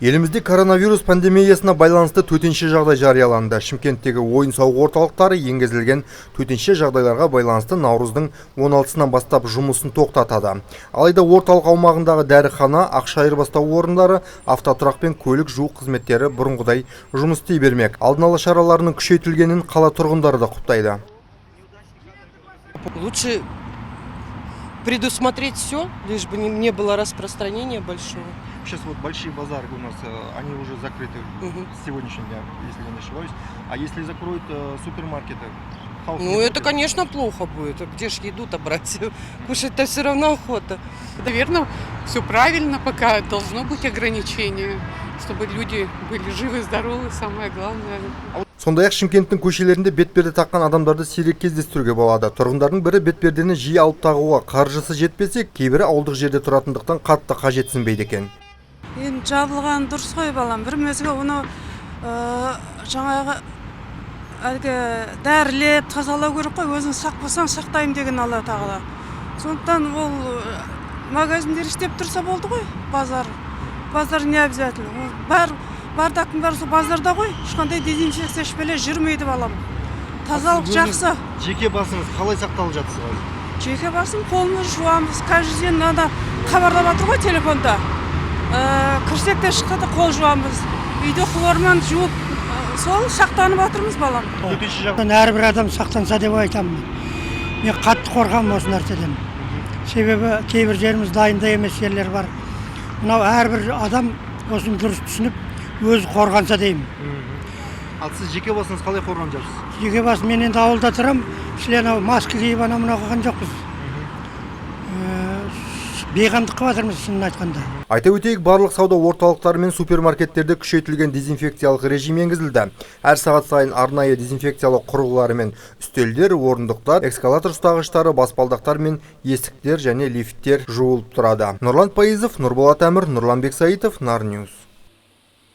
Елімізде коронавирус пандемиясына байланысты төтенше жағдай жарияланды. Шымкенттегі ойын-сауық орталықтары енгізілген төтенше жағдайларға байланысты наурыздың 16-сынан бастап жұмысын тоқтатады. Алайда орталық аумағындағы дәріхана, ақша айырбастау орындары, автотұрақ пен көлік жуу қызметтері бұрынғыдай жұмыс істей бермек. Алдын ала шараларының күшейтілгенін қала тұрғындары да құптайды. Лучше предусмотреть все, лишь бы не было распространения большого. Сейчас вот большие базары у нас, они уже закрыты с сегодняшнего дня, если я не ошибаюсь. А если закроют супермаркеты? Ну, это, конечно, плохо будет. Где ж еду-то брать? Кушать-то все равно охота. Наверное, все правильно, пока должно быть ограничение, чтобы люди были живы, здоровы, самое главное. Сондай-ақ Шымкенттің көшелерінде бетперде таққан адамдарды сирек кездестіруге болады. Тұрғындардың бірі бетпердені жиі алып тағуға қаржысы жетпесе, кейбірі ауылдық жерде тұратындықтан қатты қажетсінбейді екен. Енді жабылған дұрыс қой балам. Бір мезгіл оны жаңағы әлгі дәрілеп, тазалау керек қой. Өзің сақ болсаң сақтаймын деген Алла тағала. Сондықтан ол магазиндер істеп тұрса болды ғой, базар. Базар не обязательно. Бардақтың бәрі базарда ғой, ешқандай дезинфекция ішпеле жүрмейді балам. Тазалық жақсы. Жеке басыңыз қалай сақталып жатсыз? Жеке басым қолымыз жуамыз. Каждый день надо хабарлап жатыр ғой телефонда. Кірсек те шықса да қол жуамыз. Үйде хлормен жуып, сол сақтанып жатырмыз балам. Әрбір адам сақтанса деп айтамын. Мен қатты қорқамын осы нәрседен. Себебі кейбір жеріміз дайында емес жерлер бар. Мынау әрбір адам осыны дұрыс түсініп, өзі қорғанса деймін. Ал сіз жеке басыңыз қалай қорғанып жатсыз? Жеке басым, мен енді ауылда тұрам, сілен маска киіп анау қойған жоқпыз. Бейғамдық қылып жатырмыз, шынын айтқанда. Айта өтейік, барлық сауда орталықтары мен супермаркеттерде күшейтілген дезинфекциялық режим енгізілді. Әр сағат сайын арнайы дезинфекциялық құрылғылары мен үстелдер, орындықтар, эскалатор ұстағыштары, баспалдақтар мен есіктер және лифттер жуылып тұрады. Нұрлан Пайызов, Нұрболат Әмір, Нұрлан Бексаитов, Нар Ньюс.